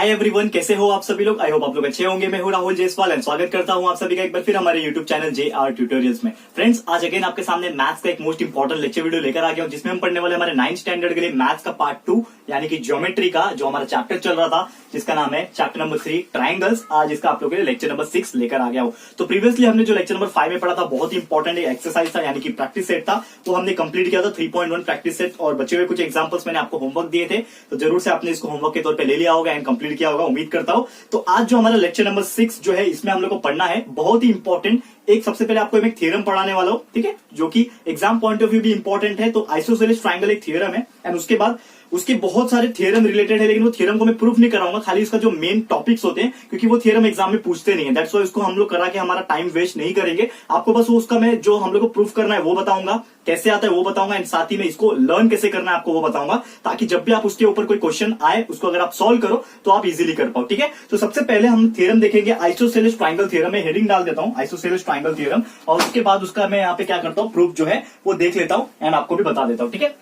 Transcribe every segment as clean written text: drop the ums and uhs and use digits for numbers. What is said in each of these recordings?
Hi everyone, कैसे हो आप सभी लोग। आई होप आप लोग अच्छे होंगे। मैं हूं राहुल जयसवाल एंड स्वागत करता हूं आप सभी का एक बार फिर हमारे यूट्यूब चैनल JR ट्यूटोरियल्स में। फ्रेंड्स, आज अगेन आपके सामने मैथ्स का एक मोस्ट इंपॉर्टेंट लेक्चर वीडियो लेकर आ गया हूं, जिसमें हम पढ़ने वाले हमारे 9th स्टैंडर्ड के लिए मैथ्स का पार्ट 2 यानी कि ज्योमेट्री का जो हमारा चैप्टर चल रहा था, जिसका नाम है चैप्टर नंबर 3 ट्राइंगल्स। आज इसका आप लोगों के लिए लेक्चर नंबर 6 लेकर आ गया हूं। तो प्रीवियसली हमने जो लेक्चर नंबर 5 में पढ़ा था, बहुत ही इंपॉर्टेंट एक्सरसाइज था यानी कि प्रैक्टिस सेट था, वो हमने कंप्लीट किया था 3.1 प्रैक्टिस सेट। और बचे हुए कुछ एग्जांपल्स मैंने आपको होमवर्क दिए थे, तो जरूर से आपने इसको होमवर्क के तौर पे ले लिया होगा एंड कंप्लीट किया होगा, उम्मीद करता हूं। तो आज जो हमारा लेक्चर नंबर 6 जो है, इसमें हम लोग को पढ़ना है बहुत ही इंपॉर्टेंट एक। सबसे पहले आपको एक थ्योरम पढ़ाने वाला हूं, ठीक है, जो कि एग्जाम पॉइंट ऑफ व्यू भी इंपॉर्टेंट है। तो आइसोसेलेस ट्रायंगल एक थ्योरम है एंड उसके बाद उसके बहुत सारे थ्योरम रिलेटेड है, लेकिन वो थ्योरम को मैं प्रूफ नहीं कराऊंगा, खाली इसका जो मेन टॉपिक्स होते हैं, क्योंकि वो थ्योरम एग्जाम में पूछते नहीं है। दैट्स व्हाई इसको हम लोग करा के हमारा टाइम वेस्ट नहीं करेंगे। आपको बस उसका मैं जो हम लोग को प्रूफ करना है वो बताऊंगा, कैसे आता है वो बताऊंगा एंड साथ ही में इसको लर्न कैसे करना है आपको वो बताऊंगा, ताकि जब भी आप उसके ऊपर कोई क्वेश्चन आए उसको अगर आप सॉल्व करो तो आप इजीली कर पाओ, ठीक है। तो सबसे पहले हम थ्योरम देखेंगे, आइसोसेलेस ट्रायंगल थ्योरम में हेडिंग डाल देता हूं आइसोसेलेस ट्रायंगल थ्योरम, और उसके बाद उसका मैं यहाँ पे क्या करता हूं, प्रूफ जो है वो देख लेता हूं एंड आपको भी बता देता हूं, ठीक है।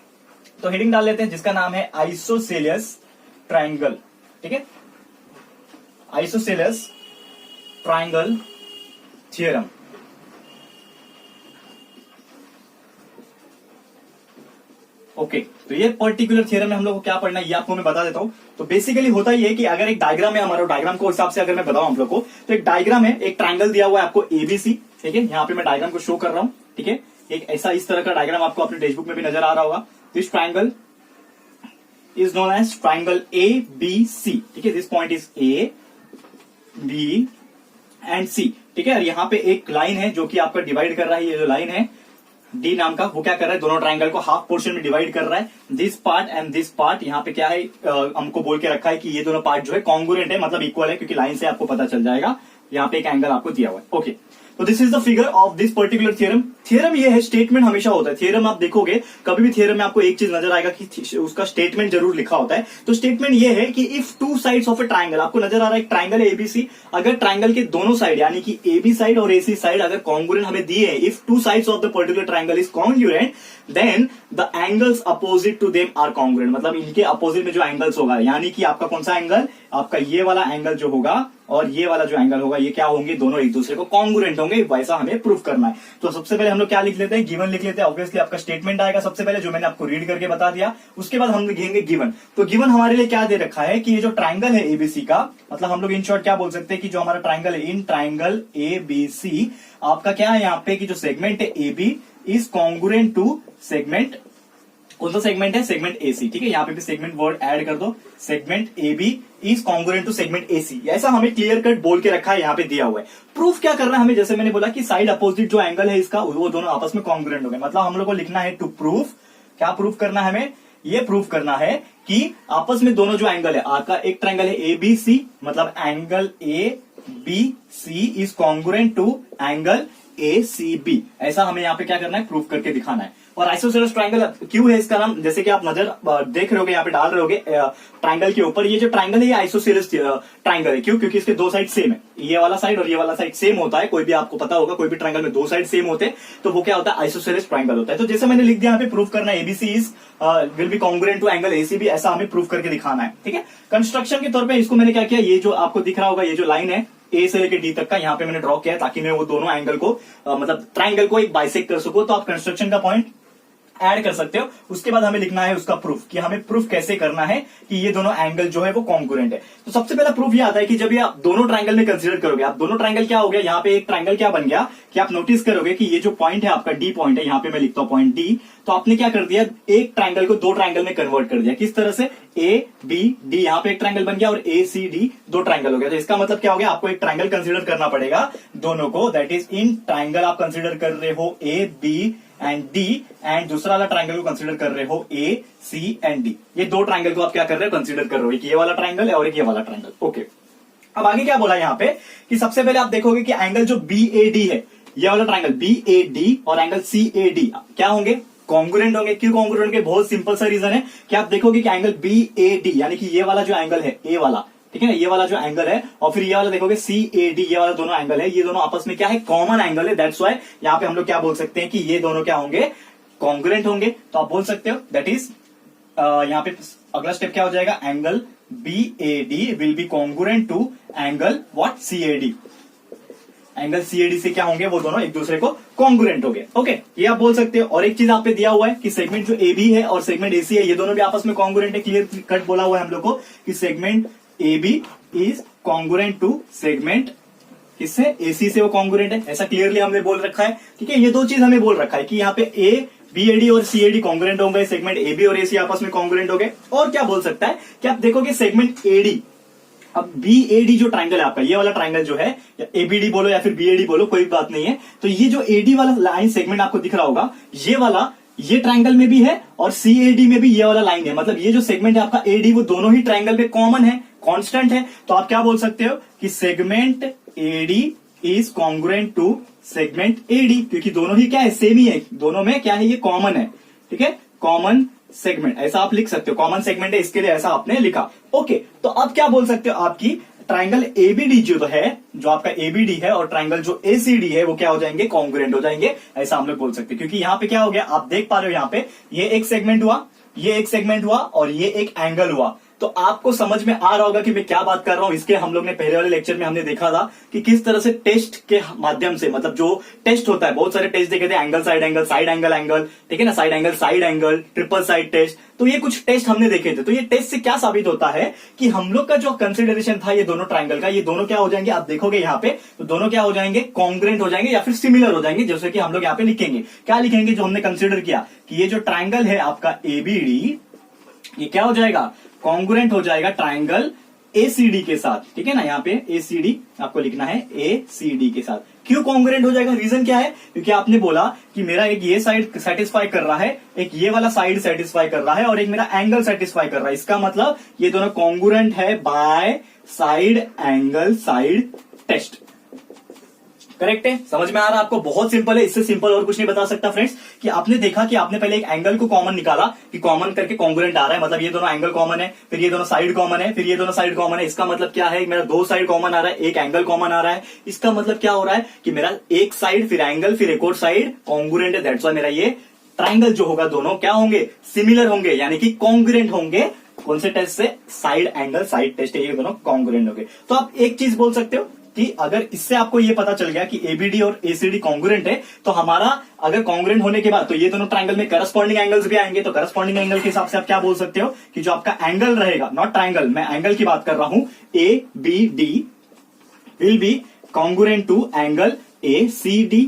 तो हेडिंग डाल लेते हैं जिसका नाम है आइसोसेलेस ट्रायंगल, ठीक है, आइसोसेलेस ट्रायंगल थ्योरम। ओके, तो ये पर्टिकुलर थ्योरम में हम लोग को क्या पढ़ना है ये आपको मैं बता देता हूं। तो बेसिकली होता ये है कि अगर एक डायग्राम है हमारा, डायग्राम को हिसाब से अगर मैं बताऊं आप लोग को, तो एक डायग्राम है, एक ट्रायंगल दिया हुआ है आपको ABC, ठीक है। यहाँ पे मैं डायग्राम को शो कर रहा हूं, ठीक है। एक ऐसा इस तरह का डायग्राम आपको अपने टेक्स्ट बुक में भी नजर आ रहा होगा। This triangle is known as triangle ABC, ठीक है। This point is A, B and C, ठीक है। और यहाँ पे एक लाइन है जो कि आपका डिवाइड कर रहा है, ये जो लाइन है D नाम का, वो क्या कर रहा है, दोनों ट्रायंगल को हाफ पोर्शन में डिवाइड कर रहा है। This part and this part, यहाँ पे क्या है, हमको बोल के रखा है कि ये दोनों पार्ट जो है कॉन्ग्रुएंट है, मतलब इक्वल है, क्योंकि लाइन से आपको पता चल जाएगा। यहाँ पे एक एंगल आपको दिया हुआ है, ओके। तो this is the figure of this particular theorem. Theorem ये है, स्टेटमेंट हमेशा होता है। थ्योरम आप देखोगे कभी भी थ्योरम में आपको एक चीज नजर आएगा कि उसका स्टेटमेंट जरूर लिखा होता है। तो स्टेटमेंट ये है कि if two sides of a triangle, आपको नजर आ रहा है एक ट्रायंगल है ABC, अगर ट्रायंगल के दोनों साइड यानी कि AB साइड और AC साइड अगर कॉन्ग्रुएंट हमें दिए हैं, if two sides of the particular triangle is congruent, then the angles opposite to them are congruent, मतलब इनके अपोजिट में जो एंगल्स होगा, यानी कि आपका कौन सा एंगल, आपका ये वाला एंगल जो होगा और ये वाला जो एंगल होगा, ये क्या होंगे, दोनों एक दूसरे को कॉन्ग्रुएंट होंगे, वैसा हमें प्रूफ करना है। तो सबसे पहले हम लोग क्या लिख लेते हैं, गिवन लिख लेते हैं। ऑब्वियसली आपका स्टेटमेंट आएगा सबसे पहले, जो मैंने आपको रीड करके बता दिया। उसके बाद हम लिखेंगे गिवन। तो गिवन हमारे लिए क्या दे रखा है कि ये जो ट्रायंगल है ABC का, मतलब हम लोग इन शॉर्ट क्या बोल सकते हैं कि जो हमारा ट्रायंगल है, इन ट्रायंगल ABC आपका क्या है यहाँ पे कि जो सेगमेंट है AB is congruent to segment, कौन सा सेगमेंट है, सेगमेंट AC, ठीक है। यहाँ पे भी सेगमेंट वर्ड ऐड कर दो, segment AB is congruent to segment AC, ऐसा हमें क्लियर कट बोल के रखा है, यहाँ पे दिया हुआ है। प्रूफ क्या करना है हमें, जैसे मैंने बोला कि साइड अपोजिट जो एंगल है इसका, वो दोनों आपस में कॉन्ग्रुएंट हो गए, मतलब हम लोग को लिखना है टू प्रूफ, क्या प्रूफ करना है हमें, ये प्रूफ करना है कि आपस में दोनों जो एंगल है, आपका एक ट्रायंगल है ABC, मतलब angle ABC is congruent to angle ACB, ऐसा हमें यहाँ पे क्या करना है, प्रूफ करके दिखाना है। और आइसोसेलेस ट्रायंगल क्यों है इसका नाम, जैसे कि आप नजर देख रहे होगे, यहाँ पे डाल रहे होगे ट्रायंगल के ऊपर, ये जो ट्रायंगल है ये आइसोसेलेस ट्रायंगल है। क्यों, क्योंकि इसके दो साइड सेम है, ये वाला साइड और ये वाला साइड सेम होता है। कोई भी आपको पता होगा, कोई भी ट्रायंगल में दो साइड सेम होते हैं तो वो क्या होता है, आइसोसेलेस ट्रायंगल होता है। तो जैसे मैंने लिख दिया यहाँ पे, प्रूफ करना है ABC is will be congruent to angle ACB, ऐसा हमें प्रूफ करके दिखाना है, ठीक है। कंस्ट्रक्शन के तौर पर इसको मैंने क्या किया, ये जो आपको दिख रहा होगा, ये जो लाइन है A से लेकर D तक का, यहाँ पे मैंने ड्रॉ किया है ताकि मैं वो दोनों एंगल को मतलब ट्रायंगल को एक बाइसेक्ट कर सकूं। तो आप कंस्ट्रक्शन का पॉइंट ऐड कर सकते हो। उसके बाद हमें लिखना है उसका प्रूफ, कि हमें प्रूफ कैसे करना है कि ये दोनों एंगल जो है वो कॉन्ग्रुएंट है। तो सबसे पहला प्रूफ ये आता है कि जब ये आप दोनों ट्रायंगल में कंसीडर करोगे, आप दोनों ट्रायंगल क्या हो गया, यहाँ पे एक ट्रायंगल क्या बन गया कि आप नोटिस करोगे कि ये जो पॉइंट है आपका D पॉइंट है, यहाँ पे मैं लिखता हूं पॉइंट D, तो आपने क्या कर दिया, एक ट्रायंगल को दो ट्रायंगल में कन्वर्ट कर दिया। किस तरह से, ABD यहाँ पे एक ट्रायंगल बन गया और ACD दो ट्रायंगल हो गया। तो इसका मतलब क्या हो गया, आपको एक ट्रायंगल कंसीडर करना पड़ेगा दोनों को, दैट इज इन ट्रायंगल आप कंसीडर कर रहे हो AB एंड D, एंड दूसरा वाला ट्रायंगल को कंसीडर कर रहे हो AC एंड D। ये दो ट्रायंगल को आप क्या कर रहे हो, कंसीडर कर रहे हो, एक ये वाला ट्रायंगल है और एक ये वाला ट्रायंगल, ओके। अब आगे क्या बोला यहाँ पे कि सबसे पहले आप देखोगे कि एंगल जो BAD है, ये वाला ट्रायंगल BAD और एंगल CAD क्या होंगे, कॉन्ग्रुएंट होंगे। क्यों कॉन्ग्रुएंट होंगे, बहुत सिंपल सा रीजन है कि आप देखोगे कि एंगल BAD यानी कि ये वाला जो एंगल है A वाला, ठीक है ना, ये वाला जो एंगल है, और फिर ये वाला देखोगे CAD, ये वाला दोनों एंगल है, ये दोनों आपस में क्या है, कॉमन एंगल है। दैट्स व्हाई यहाँ पे हम लोग क्या बोल सकते हैं कि ये दोनों क्या होंगे, कॉन्ग्रुएंट होंगे। तो आप बोल सकते हो दैट इज यहाँ पे अगला स्टेप क्या हो जाएगा, angle BAD will be congruent to angle what CAD। Angle CAD से क्या होंगे, वो दोनों एक दूसरे को कॉन्ग्रुएंट हो गए। ओके, ये आप बोल सकते हो। और एक चीज आप पे दिया हुआ है कि सेगमेंट जो AB है और सेगमेंट AC है ये दोनों भी आपस में कॉन्ग्रुएंट है। क्लियर कट बोला हुआ है हम लोग को कि segment AB is congruent to segment किससे, AC से वो कॉन्ग्रुएंट है, ऐसा क्लियरली हमने बोल रखा है। ठीक है, ये दो चीज हमें बोल रखा है कि यहाँ पे BAD और CAD कॉन्ग्रुएंट हो गए, सेगमेंट AB और AC आपस में कॉन्ग्रुएंट हो गए। और क्या बोल सकता है कि आप देखोगे सेगमेंट AD, अब BAD जो ट्राइंगल है आपका, ये वाला ट्राइंगल जो है, या ABD बोलो या फिर BAD बोलो, कोई बात नहीं है। तो ये जो AD वाला लाइन सेगमेंट आपको दिख रहा होगा, ये वाला ये ट्राइंगल में भी है और CAD में भी ये वाला लाइन है। मतलब ये जो सेगमेंट है आपका AD, वो दोनों ही ट्राइंगल पे कॉमन है, कांस्टेंट है। तो आप क्या बोल सकते हो कि segment AD is congruent to segment AD, क्योंकि दोनों ही क्या है, सेम ही है, दोनों में क्या है, ये कॉमन है। ठीक है, कॉमन सेगमेंट ऐसा आप लिख सकते हो, कॉमन सेगमेंट है इसके लिए ऐसा आपने लिखा। ओके, तो अब क्या बोल सकते हो, आपकी ट्राइंगल ABD जो है, जो आपका ABD है और ट्राइंगल जो ACD है, वो क्या हो जाएंगे, कॉन्ग्रुएंट हो जाएंगे, ऐसा हम लोग बोल सकते हैं। क्योंकि यहाँ पे क्या हो गया, आप देख पा रहे हो, यहाँ पे ये एक सेगमेंट हुआ, ये एक सेगमेंट हुआ और ये एक एंगल हुआ। तो आपको समझ में आ रहा होगा कि मैं क्या बात कर रहा हूं। इसके हम लोग ने पहले वाले लेक्चर में हमने देखा था कि किस तरह से टेस्ट के माध्यम से, मतलब जो टेस्ट होता है, बहुत सारे टेस्ट देखे थे, angle side angle, side angle angle, ठीक है ना, side angle side angle, triple side test. तो ये कुछ टेस्ट हमने देखे थे। तो ये टेस्ट से क्या साबित होता है कि हम लोग का जो कंसिडरेशन था ये दोनों ट्राइंगल का, ये दोनों क्या हो जाएंगे, आप देखोगे यहाँ पे, तो दोनों क्या हो जाएंगे, कॉन्ग्रुएंट हो जाएंगे या फिर सिमिलर हो जाएंगे। जैसे कि हम लोग यहाँ पे लिखेंगे, क्या लिखेंगे, जो हमने कंसिडर किया कि ये जो ट्राइंगल है आपका ABD, ये क्या हो जाएगा, कॉन्ग्रुएंट हो जाएगा ट्राइंगल ACD के साथ। ठीक है ना, यहाँ पे ACD आपको लिखना है, ACD के साथ। क्यों कॉन्ग्रुएंट हो जाएगा, रीजन क्या है, क्योंकि आपने बोला कि मेरा एक ये साइड सेटिस्फाई कर रहा है, एक ये वाला साइड सेटिस्फाई कर रहा है और एक मेरा एंगल सेटिस्फाई कर रहा है। इसका मतलब ये दोनों कॉन्ग्रुएंट है by side angle side test. Correct है, समझ में आ रहा है आपको, बहुत सिंपल है, इससे सिंपल और कुछ नहीं बता सकता फ्रेंड्स। कि आपने देखा कि आपने पहले एक एंगल को कॉमन निकाला कि कॉमन करके कॉन्ग्रुएंट आ रहा है, मतलब ये दोनों एंगल कॉमन है, फिर ये दोनों साइड कॉमन है, फिर ये दोनों साइड कॉमन है। इसका मतलब क्या है, मेरा दो साइड कॉमन आ रहा है, एक एंगल कॉमन आ रहा है। इसका मतलब क्या हो रहा है कि मेरा एक साइड फिर एंगल फिर एक और साइड कॉन्ग्रुएंट है। दैट्स व्हाई मेरा ये ट्राइंगल जो होगा दोनों क्या होंगे, सिमिलर होंगे, यानी कि कॉन्ग्रुएंट होंगे। कौन से टेस्ट से, साइड एंगल साइड टेस्ट है, ये दोनों कॉन्ग्रुएंट होंगे। तो आप एक चीज बोल सकते हो कि अगर इससे आपको ये पता चल गया कि ABD और ACD कॉन्ग्रुएंट है, तो हमारा अगर कॉन्ग्रुएंट होने के बाद तो ये दोनों ट्राइंगल में करस्पॉन्डिंग एंगल्स भी आएंगे। तो करस्पॉन्डिंग एंगल के हिसाब से आप क्या बोल सकते हो कि जो आपका एंगल रहेगा, नॉट ट्राइंगल, मैं एंगल की बात कर रहा हूं, ABD will be congruent to angle ACD।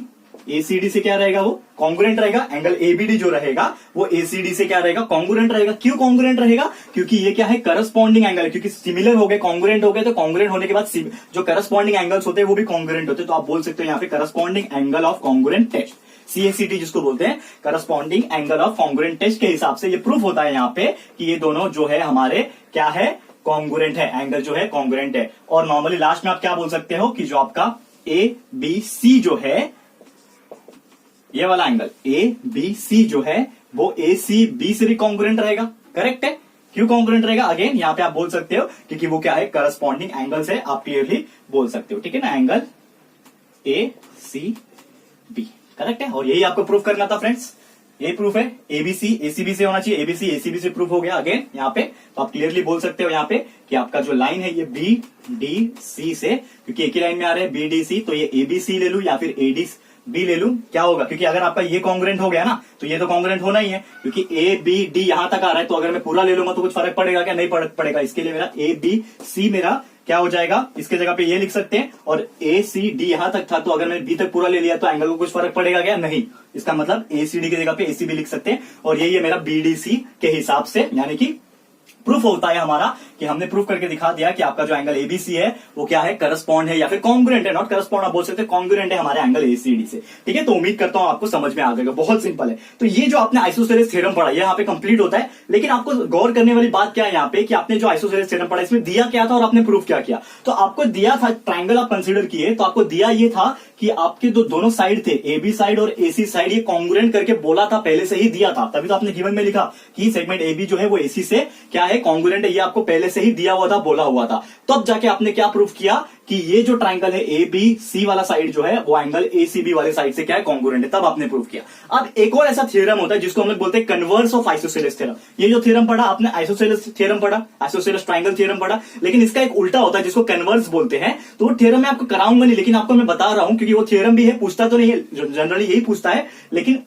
ACD से क्या रहेगा, वो कॉन्ग्रुएंट रहेगा। एंगल ABD जो रहेगा वो ACD से क्या रहेगा, कॉन्ग्रुएंट रहेगा। क्यों कॉन्ग्रुएंट रहेगा, क्योंकि ये क्या है, करस्पॉन्डिंग एंगल है। क्योंकि सिमिलर हो गए, कॉन्ग्रुएंट हो गए, तो कॉन्ग्रुएंट होने के बाद जो करस्पॉन्डिंग एंगल्स होते हैं वो भी कॉन्ग्रुएंट होते हैं। तो आप बोल सकते हो यहाँ पे corresponding angle of congruent test, CACT जिसको बोलते हैं, corresponding angle of congruent test के हिसाब से ये प्रूफ होता है यहाँ पे कि ये दोनों जो है हमारे क्या है, कॉन्ग्रुएंट है, एंगल जो है कॉन्ग्रुएंट है। और नॉर्मली लास्ट में आप क्या बोल सकते हो कि जो आपका ABC जो है, ये वाला एंगल ABC जो है वो ACB से भी कॉन्ग्रुएंट रहेगा। करेक्ट है, क्यों कॉन्ग्रुएंट रहेगा, अगेन यहाँ पे आप बोल सकते हो क्योंकि वो क्या है, करस्पॉन्डिंग एंगल से आप क्लियरली बोल सकते हो। ठीक है ना, एंगल ACB करेक्ट है। और यही आपको प्रूफ करना था फ्रेंड्स, ये प्रूफ है। ABC ACB से होना चाहिए, ABC ACB से प्रूफ हो गया। अगेन यहाँ पे तो आप क्लियरली बोल सकते हो यहाँ पे कि आपका जो लाइन है ये BDC से, क्योंकि एक ही लाइन में आ रहे हैं BDC, तो ये ABC ले लू या फिर ADB ले लूं, क्या होगा, क्योंकि अगर आपका ये कॉन्ग्रुएंट हो गया ना तो ये तो कॉन्ग्रुएंट होना ही है, क्योंकि ABD यहां तक आ रहा है। तो अगर मैं पूरा ले लूंगा तो कुछ फर्क पड़ेगा क्या, नहीं पड़ेगा। इसके लिए मेरा ABC मेरा क्या हो जाएगा, इसके जगह पे ये लिख सकते हैं, और ACD यहां तक था, तो अगर मैंने B तक पूरा ले लिया तो एंगल को कुछ फर्क पड़ेगा क्या, नहीं। इसका मतलब ACD की जगह पे ACB लिख सकते हैं। और ये मेरा BDC के हिसाब से, यानी कि प्रूफ होता है हमारा कि हमने प्रूफ करके दिखा दिया कि आपका जो एंगल ABC है वो क्या है, करस्पॉन्ड है या फिर कॉन्ग्रुएंट है, नॉट करस्पॉन्ड आप बोल सकते हैं, कॉन्ग्रुएंट है हमारे एंगल ACD से। ठीक है, तो उम्मीद करता हूं आपको समझ में आ जाएगा, बहुत सिंपल है। तो ये जो आपने आइसोसेलेस थ्योरम पढ़ा, ये यहाँ पे कंप्लीट होता है। लेकिन आपको गौर करने वाली बात क्या है यहाँ पे कि आपने जो आइसोसेलेस थ्योरम पढ़ा इसमें दिया क्या था और आपने प्रूफ क्या किया। तो आपको दिया था, ट्राइंगल आप कंसिडर किए तो आपको दिया ये था कि आपके जो दोनों साइड थे, AB साइड और AC साइड, ये कॉन्ग्रुएंट करके बोला था, पहले से ही दिया था। तभी तो आपने गिवन में लिखा कि सेगमेंट AB जो है वो AC से क्या है, कॉन्ग्रुएंट है, ये आपको पहले से ही दिया हुआ था, बोला हुआ था। तब जाके आपने क्या प्रूफ किया कि ये जो ट्राइंगल है ए बी सी वाला साइड जो है वो एंगल ए सी बी वाले साइड से क्या है, कॉन्ग्रुएंट है, तब आपने प्रूफ किया। अब एक और ऐसा थ्योरम होता है जिसको हम लोग बोलते हैं कन्वर्स ऑफ आइसोसेलेस थ्योरम। ये जो थ्योरम पढ़ा आपने, आइसोसेलेस थ्योरम पढ़ा, आइसोसेलेस ट्राइंगल थ्योरम पढ़ा, लेकिन इसका एक उल्टा होता है जिसको कन्वर्स बोलते हैं। तो वो थ्योरम मैं आपको कराऊंगा नहीं, लेकिन आपको मैं बता रहा हूं क्योंकि वो थ्योरम भी है, पूछता तो नहीं है, जनरली यही पूछता है, लेकिन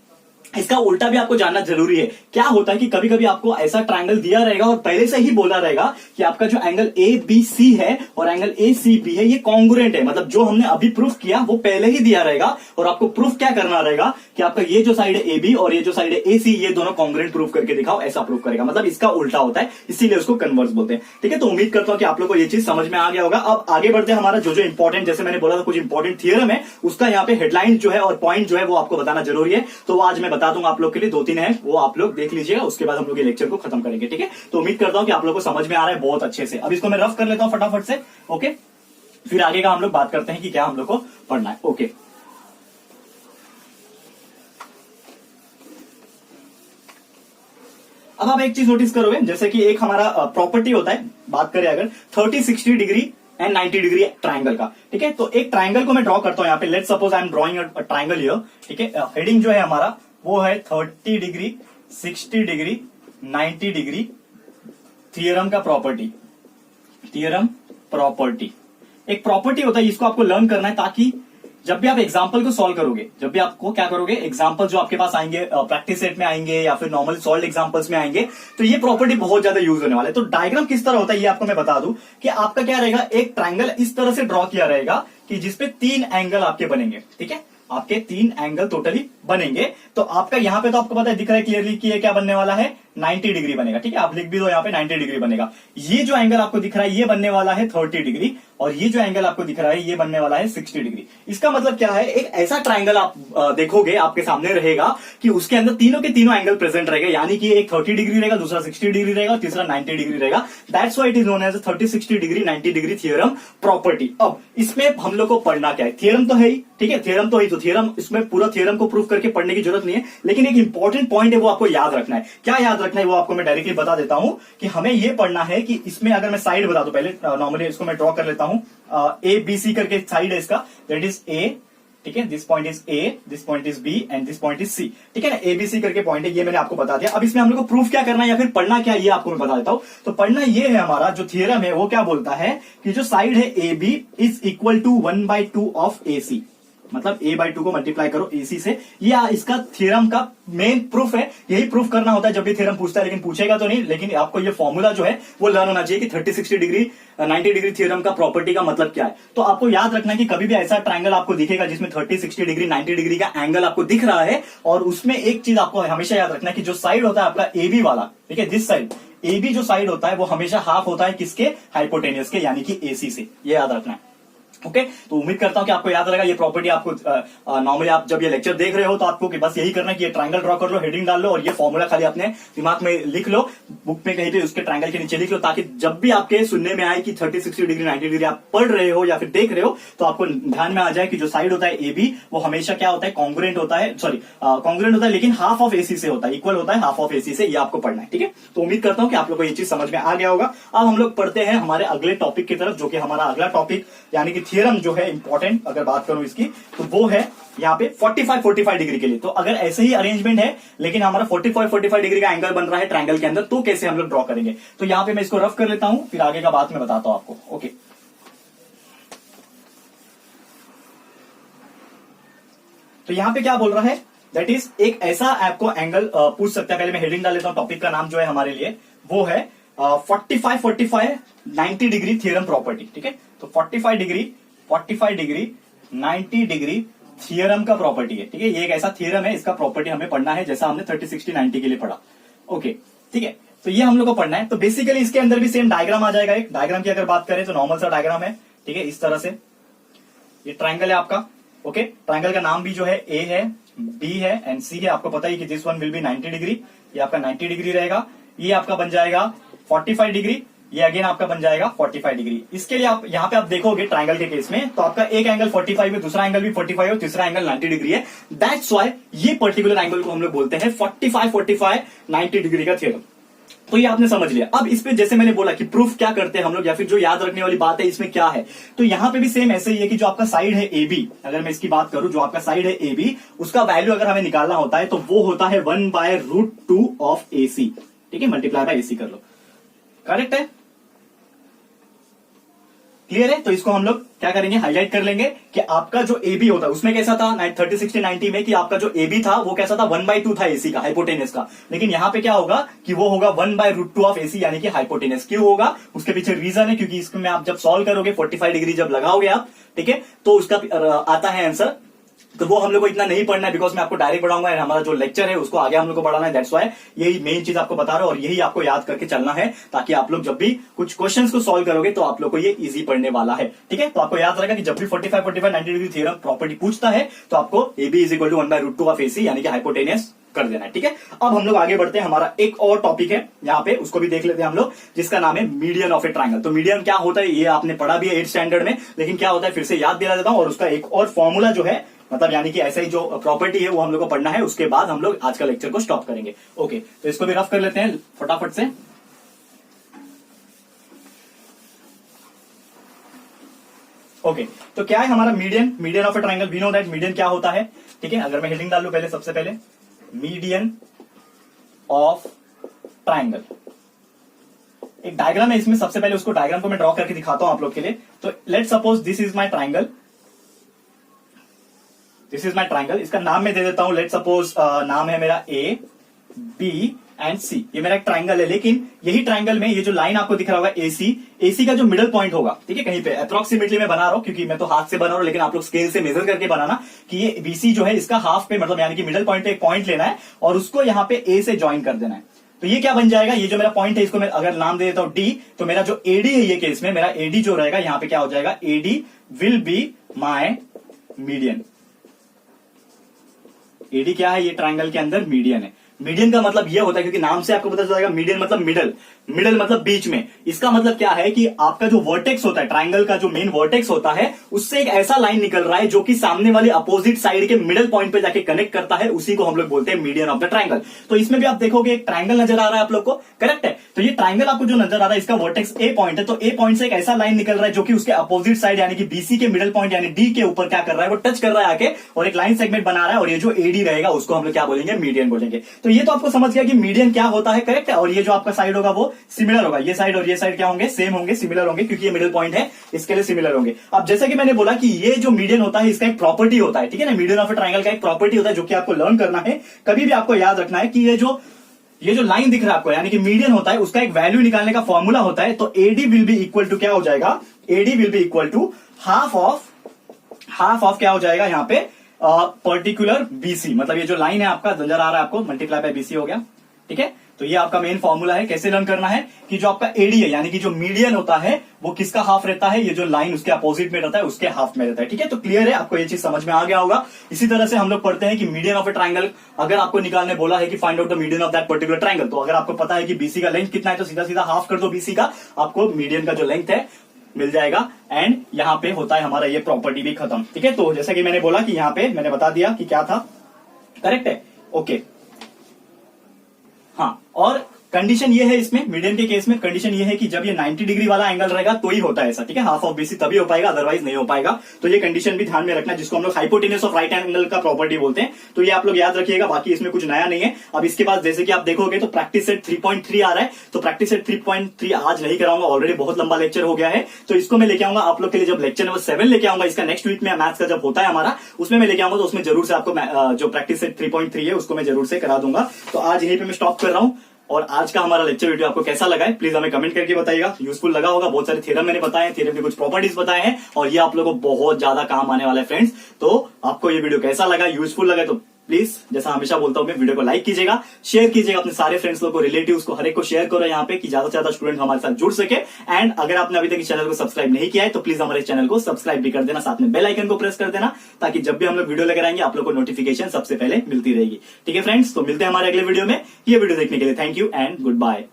इसका उल्टा भी आपको जानना जरूरी है। क्या होता है कि कभी कभी आपको ऐसा ट्रायंगल दिया रहेगा और पहले से ही बोला रहेगा कि आपका जो एंगल ए बी सी है और एंगल ए सी बी है ये कॉन्ग्रुएंट है, मतलब जो हमने अभी प्रूफ किया वो पहले ही दिया रहेगा और आपको प्रूफ क्या करना रहेगा कि आपका ये जो साइड है ए बी और ये जो साइड है ए सी ये दोनों कॉन्ग्रुएंट प्रूफ करके दिखाओ, ऐसा प्रूफ करेगा। मतलब इसका उल्टा होता है, इसीलिए उसको कन्वर्स बोलते हैं। ठीक है, तो उम्मीद करता हूं कि आप लोग को ये चीज समझ में आ गया होगा। अब आगे बढ़ते हैं, हमारा जो इंपॉर्टेंट, जैसे मैंने बोला था कुछ इंपॉर्टेंट थ्योरम है उसका यहाँ पे हेडलाइन जो है और पॉइंट जो है वो आपको बताना जरूरी है। तो आज मैं बता दूंगा आप लोग के लिए, 2-3 है वो आप लोग देख लीजिएगा, उसके बाद हम लोग ये लेक्चर को खत्म करेंगे। ठीक है, तो उम्मीद करता हूं कि आप लोग को समझ में आ रहा है बहुत अच्छे से। अब इसको मैं रफ कर लेता हूं फटाफट से, ओके, फिर आगे का हम लोग बात करते हैं कि क्या हम लोग को पढ़ना है। ओके, अब आप एक चीज नोटिस करोगे, जैसे कि एक हमारा प्रॉपर्टी होता है, बात करें अगर 30-60 डिग्री एंड 90 डिग्री ट्राइंगल का। ठीक है, तो एक ट्राइंगल को मैं ड्रॉ करता हूं यहाँ पे, let suppose I am drawing a triangle here. ठीक है, हेडिंग जो है हमारा वो है 30 डिग्री, 60 डिग्री, 90 डिग्री, थियरम का प्रॉपर्टी, थियरम प्रॉपर्टी। एक प्रॉपर्टी होता है, इसको आपको लर्न करना है ताकि जब भी आप एग्जाम्पल को सॉल्व करोगे, जब भी आपको क्या करोगे, एग्जाम्पल जो आपके पास आएंगे प्रैक्टिस सेट में आएंगे या फिर नॉर्मल सॉल्व एग्जाम्पल्स में आएंगे, तो ये प्रॉपर्टी बहुत ज्यादा यूज होने वाला है। तो डायग्राम किस तरह होता है ये आपको मैं बता दूं कि आपका क्या रहेगा, एक ट्राइंगल इस तरह से ड्रॉ किया रहेगा कि जिसपे 3 एंगल आपके बनेंगे। ठीक है, आपके 3 एंगल टोटली बनेंगे। तो आपका यहां पे तो आपको पता है, दिख रहा है क्लियरली कि ये क्या बनने वाला है, 90 डिग्री बनेगा। ठीक है, आप लिख भी दो यहाँ पे 90 डिग्री बनेगा। ये जो एंगल आपको दिख रहा है ये बनने वाला है 30 डिग्री और ये जो एंगल आपको दिख रहा है ये बनने वाला है 60 डिग्री। इसका मतलब क्या है, एक ऐसा ट्राइंगल आप देखोगे आपके सामने रहेगा कि उसके अंदर तीनों के तीनों एंगल प्रेजेंट रहेगा, यानी कि एक 30 डिग्री रहेगा, दूसरा 60 डिग्री रहेगा और तीसरा 90 डिग्री रहेगा। That's why it is known as 30-60 degree 90 degree theorem property. अब इसमें हम लोग को पढ़ना क्या है, थियरम तो है ही। ठीक है, थियरम तो है, तो थियरम, इसमें पूरा थियरम को प्रूफ करके पढ़ने की जरूरत नहीं है, लेकिन एक इंपॉर्टेंट पॉइंट है वो आपको याद रखना है। क्या याद रखना है वो आपको मैं डायरेक्टली बता देता हूं कि हमें ये पढ़ना है कि इसमें अगर मैं साइड बता दूं, पहले नॉर्मली इसको मैं ड्रॉ कर लेता हूं, ए बी सी करके साइड है इसका, दैट इज ए। ठीक है, this point is A, this point is B and this point is C. ठीक है ना, एबीसी करके पॉइंट है, ये मैंने आपको बता दिया। अब इसमें हम लोग को प्रूफ क्या करना है या फिर पढ़ना क्या है ये आपको मैं बता देता हूं। तो पढ़ना ये है, हमारा जो थियरम है वो क्या बोलता है कि जो साइड है A B is equal to 1/2 of A C, मतलब a/2 को मल्टीप्लाई करो AC से। ये इसका थ्योरम का मेन प्रूफ है, यही प्रूफ करना होता है जब भी थ्योरम पूछता है, लेकिन पूछेगा तो नहीं, लेकिन आपको ये फॉर्मूला जो है वो लर्न होना चाहिए कि 30-60 डिग्री 90 डिग्री थ्योरम का प्रॉपर्टी का मतलब क्या है। तो आपको याद रखना है कि कभी भी ऐसा ट्रायंगल आपको दिखेगा जिसमें 30-60 डिग्री 90 डिग्री का एंगल आपको दिख रहा है, और उसमें एक चीज आपको हमेशा याद रखना है कि जो साइड होता है आपका AB वाला, ठीक है, दिस साइड AB जो साइड होता है वो हमेशा हाफ होता है किसके, हाइपोटेनियस के, यानी कि AC से। ये याद रखना है। ओके, तो उम्मीद करता हूं कि आपको याद रहेगा ये प्रॉपर्टी। आपको नॉर्मली आप जब ये लेक्चर देख रहे हो तो आपको कि बस यही करना है कि ये ट्रायंगल ड्रॉ कर लो, हेडिंग डाल लो और ये फॉर्मूला खाली अपने दिमाग में लिख लो, बुक में कहीं पे उसके ट्रायंगल के नीचे लिख लो, ताकि जब भी आपके सुनने में आए कि 30-60 डिग्री 90 डिग्री आप पढ़ रहे हो या फिर देख रहे हो तो आपको ध्यान में आ जाए कि जो साइड होता है AB वो हमेशा क्या होता है, कॉन्ग्रुएंट होता है, सॉरी कॉन्ग्रुएंट होता है लेकिन हाफ ऑफ AC से होता है, इक्वल होता है हाफ ऑफ AC से। ये आपको पढ़ना है। ठीक है, तो उम्मीद करता हूं कि आप लोग को ये चीज समझ में आ गया होगा। अब हम लोग पढ़ते हैं हमारे अगले टॉपिक की तरफ, जो कि हमारा अगला टॉपिक यानी कि थियरम जो है इंपॉर्टेंट, अगर बात करूं इसकी तो वो है यहाँ पे 45 डिग्री के लिए। तो अगर ऐसे ही अरेंजमेंट है लेकिन हमारा 45 डिग्री का एंगल बन रहा है ट्रायंगल के अंदर, तो कैसे हम लोग ड्रॉ करेंगे। तो यहाँ पे मैं इसको रफ कर लेता हूं, फिर आगे का बात मैं बताता हूं आपको। ओके, तो यहाँ पे क्या बोल रहा है, दैट इज एक ऐसा आपको एंगल पूछ सकता है। पहले मैं हेडिंग डाल लेता हूं, टॉपिक का नाम जो है हमारे लिए वो है 45 90 डिग्री थियरम प्रॉपर्टी। ठीक है, तो 45 डिग्री 90 डिग्री थियरम का प्रॉपर्टी है। ठीक है, ये एक ऐसा थियरम है, इसका प्रॉपर्टी हमें पढ़ना है जैसा हमने 30-60-90 के लिए पढ़ा। ओके, ठीक है, तो ये हम लोग को पढ़ना है। तो बेसिकली इसके अंदर भी सेम डायग्राम आ जाएगा। एक डायग्राम की अगर बात करें तो नॉर्मल सा डायग्राम है। ठीक है, इस तरह से ये ट्राइंगल है आपका। ओके, ट्राइंगल का नाम भी जो है A है, B है एंड C है। आपको पता ही कि this one will be 90 degree, ये आपका 90 डिग्री रहेगा। ये आपका बन जाएगा 45 डिग्री, ये अगेन आपका बन जाएगा 45 डिग्री। इसके लिए आप यहाँ पे आप देखोगे ट्राइंगल के केस में तो आपका एक एंगल 45 है, दूसरा एंगल भी 45 और तीसरा एंगल 90 डिग्री है। दैट्स व्हाई ये पर्टिकुलर एंगल को हम लोग बोलते हैं 45 90 डिग्री का थियरम। तो ये आपने समझ लिया। अब इस पे जैसे मैंने बोला कि प्रूफ क्या करते हैं हम लोग, या फिर जो याद रखने वाली बात है इसमें क्या है, तो यहां पे भी सेम ऐसे ही है कि जो आपका साइड है ए बी, अगर मैं इसकी बात करूं, जो आपका साइड है ए बी, उसका वैल्यू अगर हमें निकालना होता है तो वो होता है 1/√2 ऑफ ए सी। ठीक है, मल्टीप्लाई बाय ए सी कर लो, करेक्ट है, क्लियर है। तो इसको हम लोग क्या करेंगे, हाईलाइट कर लेंगे कि आपका जो ए बी होता है उसमें कैसा था 30, 60, 90 में, कि आपका जो ए बी था वो कैसा था 1/2 था एसी का, हाइपोटेनस का। लेकिन यहां पे क्या होगा कि वो होगा 1/√2 ऑफ एसी, यानी कि हाइपोटेनस। क्यों होगा, उसके पीछे रीजन है, क्योंकि इसमें आप जब सॉल्व करोगे 45 डिग्री जब लगाओगे आप, ठीक है, तो उसका आता है आंसर। तो वो हम लोग को इतना नहीं पढ़ना है, बिकॉज मैं आपको डायरेक्ट पढ़ाऊंगा, हमारा जो लेक्चर है उसको आगे हम लोग को बढ़ाना है, दैट्स व्हाई यही मेन चीज आपको बता रहा हूं, और यही आपको याद करके चलना है, ताकि आप लोग जब भी कुछ क्वेश्चंस को सॉल्व करोगे तो आप लोग को ये इजी पढ़ने वाला है। ठीक है, तो आपको याद रहेगा कि जब भी 45, 90 डिग्री थ्योरम प्रॉपर्टी पूछता है तो आपको A B is equal to 1/√2 of AC, यानी कि हाइपोटेनस कर देना है। ठीक है, अब हम लोग आगे बढ़ते हैं, हमारा एक और टॉपिक है यहाँ पे, उसको भी देख लेते हैं हम लोग, जिसका नाम है मीडियन ऑफ ए ट्रायंगल। तो मीडियन क्या होता है ये आपने पढ़ा भी है 8th स्टैंडर्ड में, लेकिन क्या होता है फिर से याद दिला देता हूं, और उसका एक और फॉर्मूला जो है, मतलब यानी कि ऐसे ही जो प्रॉपर्टी है वो हम लोग को पढ़ना है, उसके बाद हम लोग आज का लेक्चर को स्टॉप करेंगे। ओके, तो इसको भी रफ कर लेते हैं फटाफट से। ओके, तो क्या है हमारा median of a triangle. We know that median क्या होता है। ठीक है, अगर मैं हेडिंग डाल लूं पहले, सबसे पहले मीडियन ऑफ ट्रायंगल, एक डायग्राम है इसमें, सबसे पहले उसको डायग्राम को मैं ड्रॉ करके दिखाता हूं आप लोग के लिए। तो let's suppose this is my triangle, this is my triangle, इसका नाम मैं दे देता हूं, लेट सपोज नाम है मेरा ए बी एंड सी, ये मेरा एक ट्रायंगल है। लेकिन यही ट्रायंगल में ये जो लाइन आपको दिख रहा होगा एसी का जो मिडल पॉइंट होगा, ठीक है, कहीं पे अप्रोक्सीमेटली मैं बना रहा हूं, क्योंकि मैं तो हाथ से बना रहा हूं, लेकिन आप लोग स्केल से मेजर करके बनाना कि ये बीसी जो है इसका हाफ पे, मतलब यानी कि मिडल पॉइंट पे एक पॉइंट लेना है और उसको यहां पे ए से ज्वाइन कर देना है। तो ये क्या बन जाएगा, ये जो मेरा पॉइंट है इसको मैं अगर नाम दे देता हूं डी, तो मेरा जो एडी है ये केस में, मेरा एडी जो रहेगा यहां पे क्या हो जाएगा, AD will be my median. AD क्या है, ये ट्रायंगल के अंदर मीडियन है। मीडियन का मतलब ये होता है, क्योंकि नाम से आपको पता चल जाएगा, मीडियन मतलब मिडल, मिडल मतलब बीच में। इसका मतलब क्या है कि आपका जो वर्टेक्स होता है, ट्रायंगल का जो मेन वर्टेक्स होता है, उससे एक ऐसा लाइन निकल रहा है जो कि सामने वाले अपोजिट साइड के मिडल पॉइंट पे जाके कनेक्ट करता है, उसी को हम लोग बोलते हैं मीडियन ऑफ द ट्रायंगल। तो इसमें भी आप देखोगे एक ट्रायंगल नजर आ रहा है आप लोग को, करेक्ट है। तो ये ट्रायंगल आपको जो नजर आ रहा है, इसका वर्टेक्स ए पॉइंट है, तो ए पॉइंट से एक ऐसा लाइन निकल रहा है जो कि उसके अपोजिट साइड यानी कि बीसी के मिडल पॉइंट यानी डी के ऊपर क्या कर रहा है, वो टच कर रहा है आके, और एक लाइन सेगमेंट बना रहा है, और ये जो एडी रहेगा उसको हम लोग क्या बोलेंगे, मीडियन बोलेंगे। तो ये तो आपको समझ गया कि मीडियन क्या होता है, करेक्ट है। और ये जो आपका साइड होगा वो सिमिलर होगा, ये साइड और ये साइड क्या होंगे, सेम होंगे, सिमिलर होंगे, क्योंकि ये मिडिल पॉइंट है, इसके लिए सिमिलर होंगे। अब जैसे कि मैंने बोला कि ये जो मीडियन होता है इसका एक प्रॉपर्टी होता है, ठीक है ना, मीडियन ऑफ ए ट्रायंगल का एक प्रॉपर्टी होता है जो कि आपको लर्न करना है। कभी भी आपको याद रखना है कि ये जो लाइन दिख रहा है आपको, यानी कि मीडियन होता है, उसका एक वैल्यू निकालने का फॉर्मूला होता है। तो AD will be equal to क्या हो जाएगा, AD will be equal to half of क्या हो जाएगा यहाँ पे, पर्टिकुलर बीसी, मतलब ये जो लाइन है आपका नजर आ रहा है आपको, मल्टीप्लाई बाय बीसी हो गया। ठीक है, तो ये आपका मेन फॉर्मूला है। कैसे लर्न करना है कि जो आपका एडी है, यानी कि जो मीडियन होता है वो किसका हाफ रहता है, ये जो लाइन उसके अपोजिट में रहता है उसके हाफ में रहता है। ठीक है, तो क्लियर है, आपको ये चीज समझ में आ गया होगा। इसी तरह से हम लोग पढ़ते हैं कि मीडियन ऑफ ए ट्रायंगल, अगर आपको निकालने बोला है कि find out the median of that particular triangle, तो अगर आपको पता है कि बीसी का लेंथ कितना है, तो सीधा सीधा हाफ कर दो बीसी का, आपको मीडियन का जो लेंथ है मिल जाएगा। एंड यहां पे होता है हमारा ये प्रॉपर्टी भी खत्म। ठीक है, तो जैसा कि मैंने बोला कि यहां पे मैंने बता दिया कि क्या था, करेक्ट है, ओके। हाँ, और कंडीशन ये है इसमें, मीडियन के केस में कंडीशन ये है कि जब ये 90 डिग्री वाला एंगल रहेगा तो ही होता है ऐसा। ठीक है, हाफ ऑफ बीसी तभी हो पाएगा, अदरवाइज नहीं हो पाएगा। तो ये कंडीशन भी ध्यान में रखना, जिसको हम लोग हाइपोटेनस ऑफ राइट एंगल का प्रॉपर्टी बोलते हैं। तो ये आप लोग याद रखिएगा, बाकी इसमें कुछ नया नहीं है। अब इसके बाद जैसे कि आप देखोगे तो प्रैक्टिस सेट 3.3 आ रहा है, तो प्रैक्टिस सेट 3.3 आज नहीं कराऊंगा, ऑलरेडी बहुत लंबा लेक्चर हो गया है। तो इसको मैं लेके आऊंगा आप लोग के लिए, जब लेक्चर नंबर 7 लेके आऊंगा, इसका नेक्स्ट वीक में मैथ्स का जब होता है हमारा, उसमें मैं लेके आऊंगा, तो उसमें जरूर से आपको जो प्रैक्टिस सेट 3.3 है उसको मैं जरूर से करा दूंगा। तो आज यहीं पे मैं स्टॉप कर रहा हूं। और आज का हमारा लेक्चर वीडियो आपको कैसा लगा है प्लीज हमें कमेंट करके बताइएगा। यूजफुल लगा होगा, बहुत सारे थ्योरम मैंने बताए, थ्योरम के कुछ प्रॉपर्टीज बताए हैं, और ये आप लोगों को बहुत ज्यादा काम आने वाला है फ्रेंड्स। तो आपको ये वीडियो कैसा लगा, यूजफुल लगा तो प्लीज, जैसा हमेशा बोलता हूं मैं, वीडियो को लाइक कीजिएगा, शेयर कीजिएगा अपने सारे फ्रेंड्स लोग को, रिलेटिव्स को, हर एक को शेयर करो यहाँ पे, कि ज्यादा से ज्यादा स्टूडेंट हमारे साथ जुड़ सके। एंड अगर आपने अभी तक इस चैनल को सब्सक्राइब नहीं किया है तो प्लीज हमारे चैनल को सब्सक्राइब भी कर देना, साथ में बेल आइकन को प्रेस कर देना, ताकि जब भी हम लोग वीडियो लेकर आएंगे आप लोग को नोटिफिकेशन सबसे पहले मिलती रहेगी। ठीक है फ्रेंड्स, तो मिलते हैं हमारे अगले वीडियो में। ये वीडियो देखने के लिए thank you and good bye.